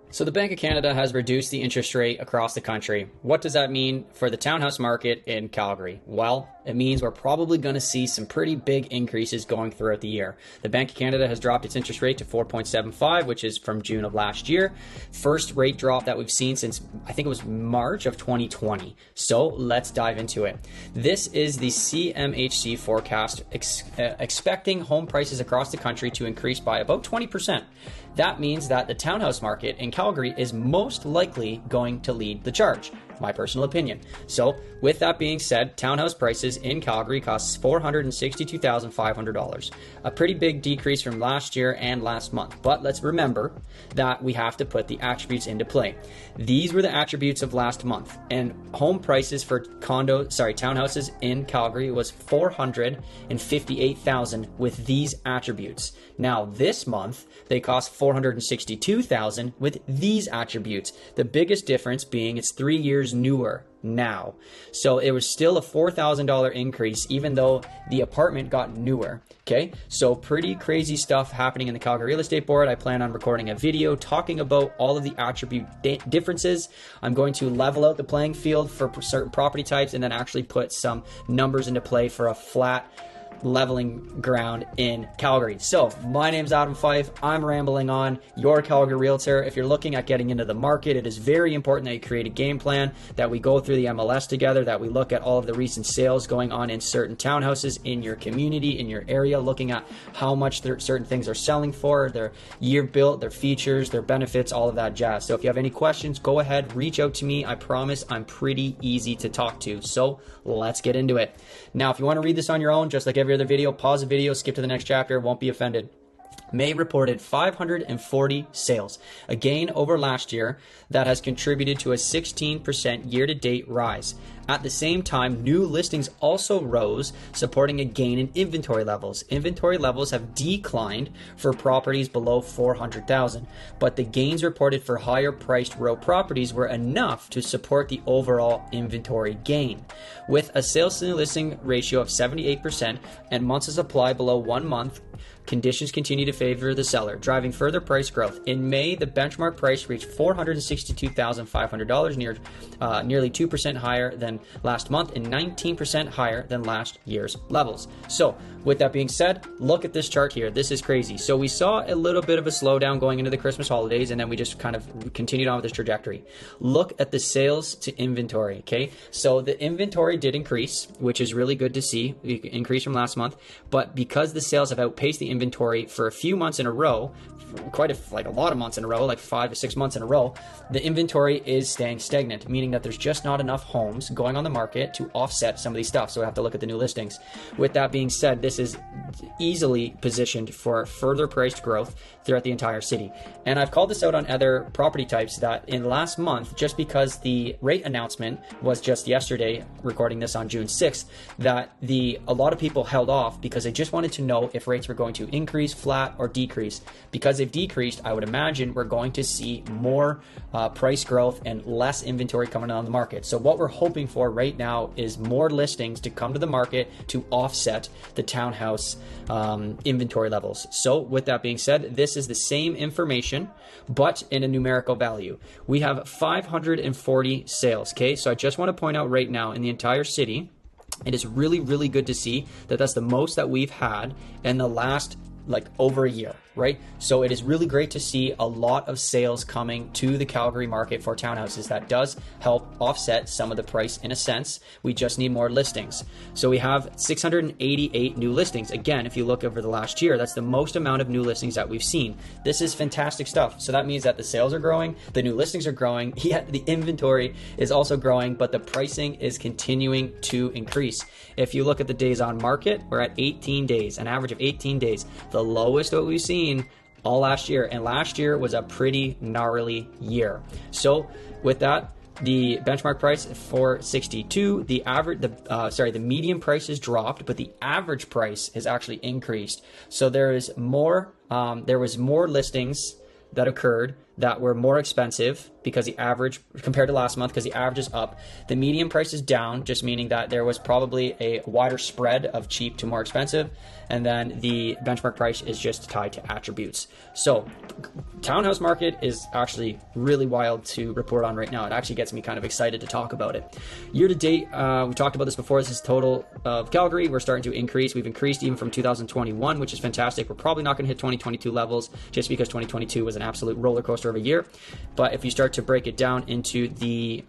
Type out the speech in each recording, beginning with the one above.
So the Bank of Canada has reduced the interest rate across the country. What does that mean for the townhouse market in Calgary? Well, it means we're probably going to see some pretty big increases going throughout the year. The Bank of Canada has dropped its interest rate to 4.75, which is from June of last year. First rate drop that we've seen since, I think it was March of 2020. So let's dive into it. This is the CMHC forecast expecting home prices across the country to increase by about 20%. That means that the townhouse market in Calgary is most likely going to lead the charge, my personal opinion. So with that being said, townhouse prices in Calgary costs $462,500, a pretty big decrease from last year and last month. But let's remember that we have to put the attributes into play. These were the attributes of last month, and home prices for townhouses in Calgary was $458,000 with these attributes. Now this month they cost $462,000 with these attributes. The biggest difference being it's 3 years newer now. So it was still a $4,000 increase even though the apartment got newer. Okay, so pretty crazy stuff happening in the Calgary Real Estate Board. I plan on recording a video talking about all of the attribute differences. I'm going to level out the playing field for certain property types and then actually put some numbers into play for a flat leveling ground in Calgary. So my name's Adam Fyfe. I'm rambling on, your Calgary realtor. If you're looking at getting into the market, it is very important that you create a game plan, that we go through the MLS together, that we look at all of the recent sales going on in certain townhouses in your community, in your area, looking at how much certain things are selling for, their year built, their features, their benefits, all of that jazz. So if you have any questions, go ahead, reach out to me. I promise I'm pretty easy to talk to. So let's get into it. Now, if you want to read this on your own, just like every other video, pause the video, skip to the next chapter, won't be offended. May reported 540 sales, a gain over last year that has contributed to a 16% year-to-date rise. At the same time, new listings also rose, supporting a gain in inventory levels. Inventory levels have declined for properties below 400,000, but the gains reported for higher priced row properties were enough to support the overall inventory gain. With a sales to new listing ratio of 78% and months of supply below 1 month, conditions continue to favor the seller, driving further price growth. In May, the benchmark price reached $462,500, nearly 2% higher than last month and 19% higher than last year's levels. So with that being said, look at this chart here. This is crazy. So we saw a little bit of a slowdown going into the Christmas holidays, and then we just kind of continued on with this trajectory. Look at the sales to inventory, okay? So the inventory did increase, which is really good to see, increase from last month, but because the sales have outpaced the inventory for a few months in a row, like a lot of months in a row, like 5 to 6 months in a row, the inventory is staying stagnant, meaning that there's just not enough homes going on the market to offset some of these stuff. So we have to look at the new listings. With that being said, this is easily positioned for further priced growth throughout the entire city. And I've called this out on other property types that in last month, just because the rate announcement was just yesterday, recording this on June 6th, that a lot of people held off because they just wanted to know if rates were going to increase, flat, or decrease. Because they've decreased, I would imagine we're going to see more price growth and less inventory coming on the market. So what we're hoping for right now is more listings to come to the market to offset the townhouse inventory levels. So with that being said, this is the same information, but in a numerical value. We have 540 sales, okay? So I just want to point out right now in the entire city, it is really, really good to see that that's the most that we've had in the last over a year, right? So it is really great to see a lot of sales coming to the Calgary market for townhouses. That does help offset some of the price in a sense. We just need more listings. So we have 688 new listings. Again, if you look over the last year, that's the most amount of new listings that we've seen. This is fantastic stuff. So that means that the sales are growing, the new listings are growing, yet the inventory is also growing, but the pricing is continuing to increase. If you look at the days on market, we're at 18 days, an average of 18 days. The lowest that we've seen all last year, and last year was a pretty gnarly year. So with that, the benchmark price 462, the median price has dropped, but the average price has actually increased. So there was more listings that occurred that were more expensive because the average, compared to last month, because the average is up. The median price is down, just meaning that there was probably a wider spread of cheap to more expensive. And then the benchmark price is just tied to attributes. So townhouse market is actually really wild to report on right now. It actually gets me kind of excited to talk about it. Year to date, we talked about this before. This is total of Calgary. We're starting to increase. We've increased even from 2021, which is fantastic. We're probably not going to hit 2022 levels just because 2022 was an absolute roller coaster of a year. But if you start to break it down into the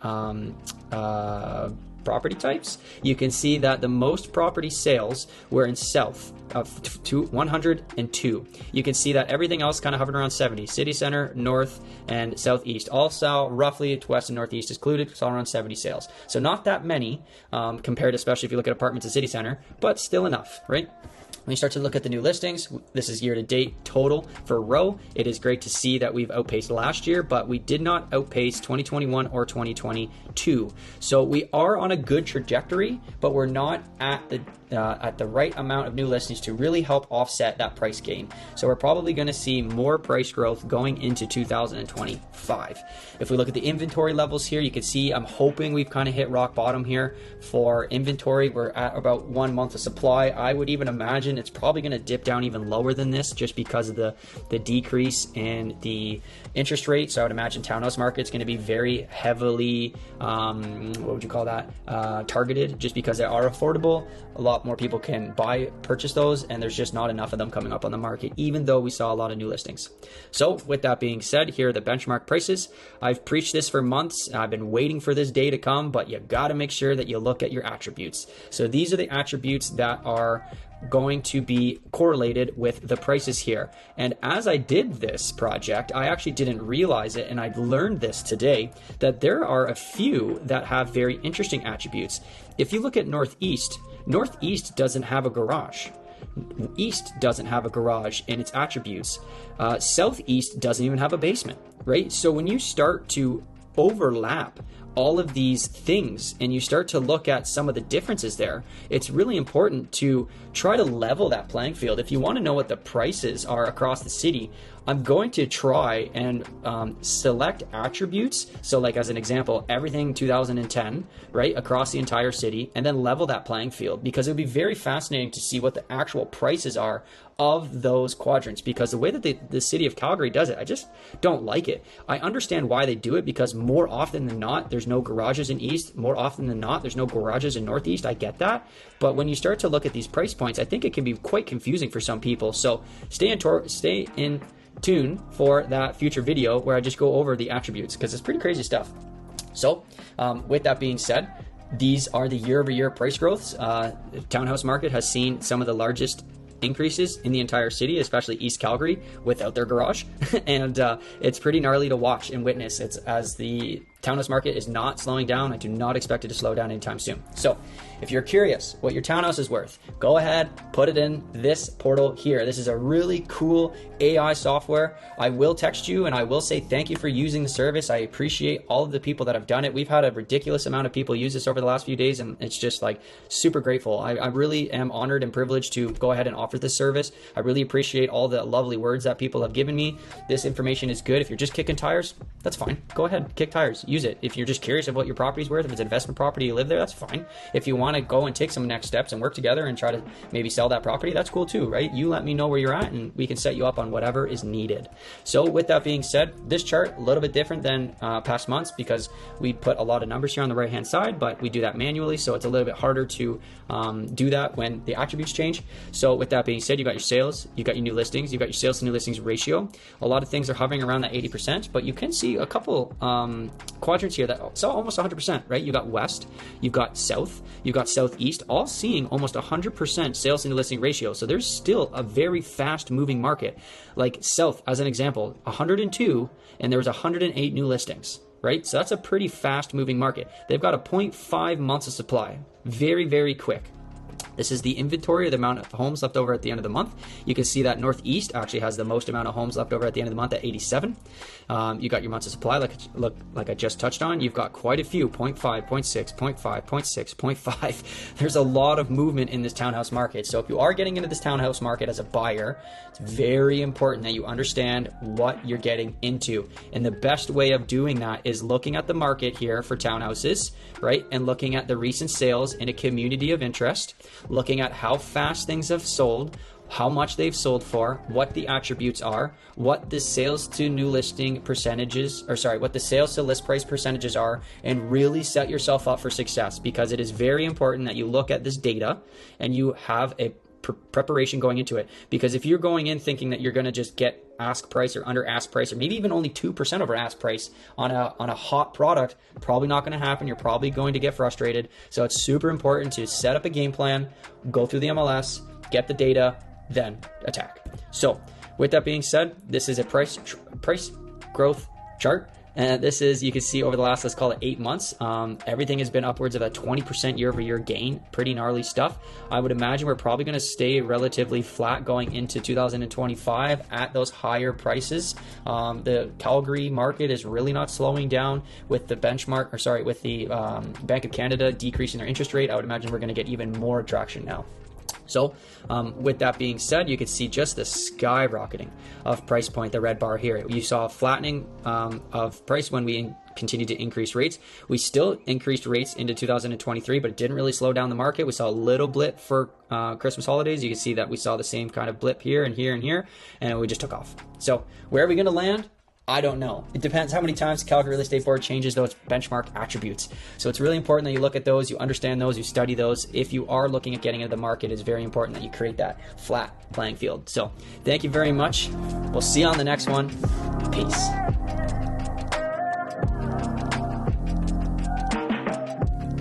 property types, you can see that the most property sales were in south of 102. You can see that everything else kind of hovered around 70. City center, north, and southeast. All sell roughly, west and northeast excluded, it's all around 70 sales. So not that many compared, especially if you look at apartments in city center, but still enough, right? When you start to look at the new listings, this is year to date total for row. It is great to see that we've outpaced last year, but we did not outpace 2021 or 2022. So we are on a good trajectory, but we're not at the right amount of new listings to really help offset that price gain. So we're probably going to see more price growth going into 2025. If we look at the inventory levels here, you can see I'm hoping we've kind of hit rock bottom here for inventory. We're at about 1 month of supply. I would even imagine it's probably going to dip down even lower than this just because of the decrease in the interest rate. So I would imagine townhouse market's going to be very heavily, what would you call that, targeted, just because they are affordable. A lot more people can purchase those, and there's just not enough of them coming up on the market, even though we saw a lot of new listings. So with that being said, here are the benchmark prices. I've preached this for months. I've been waiting for this day to come, but you got to make sure that you look at your attributes. So these are the attributes that are going to be correlated with the prices here. And as I did this project, I actually didn't realize it, and I learned this today, that there are a few that have very interesting attributes. If you look at Northeast doesn't have a garage. East doesn't have a garage in its attributes. Southeast doesn't even have a basement, right? So when you start to overlap all of these things and you start to look at some of the differences there, it's really important to try to level that playing field. If you want to know what the prices are across the city, I'm going to try and select attributes. So like as an example, everything 2010, right, across the entire city, and then level that playing field, because it would be very fascinating to see what the actual prices are of those quadrants, because the way that the city of Calgary does it, I just don't like it. I understand why they do it, because more often than not, there's no garages in East. More often than not, there's no garages in Northeast. I get that. But when you start to look at these price points, I think it can be quite confusing for some people. So stay in tune for that future video where I just go over the attributes, because it's pretty crazy stuff. So with that being said, these are the year-over-year price growths. Townhouse market has seen some of the largest increases in the entire city, especially East Calgary without their garage. And it's pretty gnarly to watch and witness. It's as the townhouse market is not slowing down. I do not expect it to slow down anytime soon. So if you're curious what your townhouse is worth, go ahead, put it in this portal here. This is a really cool AI software. I will text you and I will say thank you for using the service. I appreciate all of the people that have done it. We've had a ridiculous amount of people use this over the last few days, and it's just like super grateful. I really am honored and privileged to go ahead and offer this service. I really appreciate all the lovely words that people have given me. This information is good. If you're just kicking tires, that's fine. Go ahead, kick tires. Use it. If you're just curious of what your property's worth, if it's an investment property, you live there, that's fine. If you want to go and take some next steps and work together and try to maybe sell that property, that's cool too, right? You let me know where you're at and we can set you up on whatever is needed. So with that being said, this chart a little bit different than past months, because we put a lot of numbers here on the right hand side, but we do that manually, so it's a little bit harder to do that when the attributes change. So with that being said, you got your sales, you got your new listings, you got your sales to new listings ratio. A lot of things are hovering around that 80%, but you can see a couple quadrants here that saw almost 100%, right? You got west, you've got south, you've got southeast, all seeing almost 100% sales to new listing ratio. So there's still a very fast moving market. Like south, as an example, 102, and there was 108 new listings, right? So that's a pretty fast moving market. They've got a 0.5 months of supply. Very, very quick. This is the inventory of the amount of homes left over at the end of the month. You can see that Northeast actually has the most amount of homes left over at the end of the month at 87. You got your months of supply, like I just touched on. You've got quite a few, 0.5, 0.6, 0.5, 0.6, 0.5. There's a lot of movement in this townhouse market. So if you are getting into this townhouse market as a buyer, it's very important that you understand what you're getting into. And the best way of doing that is looking at the market here for townhouses, right? And looking at the recent sales in a community of interest, looking at how fast things have sold, how much they've sold for, what the attributes are, what the sales to new listing percentages, what the sales to list price percentages are, and really set yourself up for success, because it is very important that you look at this data and you have a preparation going into it. Because if you're going in thinking that you're going to just get ask price or under ask price, or maybe even only 2% over ask price on a hot product, probably not going to happen. You're probably going to get frustrated. So it's super important to set up a game plan, go through the MLS, get the data, then attack. So with that being said, this is a price growth chart. And this is, you can see over the last, let's call it 8 months, everything has been upwards of a 20% year-over-year gain. Pretty gnarly stuff. I would imagine we're probably going to stay relatively flat going into 2025 at those higher prices. The Calgary market is really not slowing down with the with the Bank of Canada decreasing their interest rate. I would imagine we're going to get even more traction now. So with that being said, you can see just the skyrocketing of price point, the red bar here. You saw a flattening of price when we continued to increase rates. We still increased rates into 2023, but it didn't really slow down the market. We saw a little blip for Christmas holidays. You can see that we saw the same kind of blip here and here and here, and we just took off. So where are we going to land? I don't know. It depends how many times the Calgary Real Estate Board changes those benchmark attributes. So it's really important that you look at those, you understand those, you study those. If you are looking at getting into the market, it's very important that you create that flat playing field. So thank you very much. We'll see you on the next one. Peace.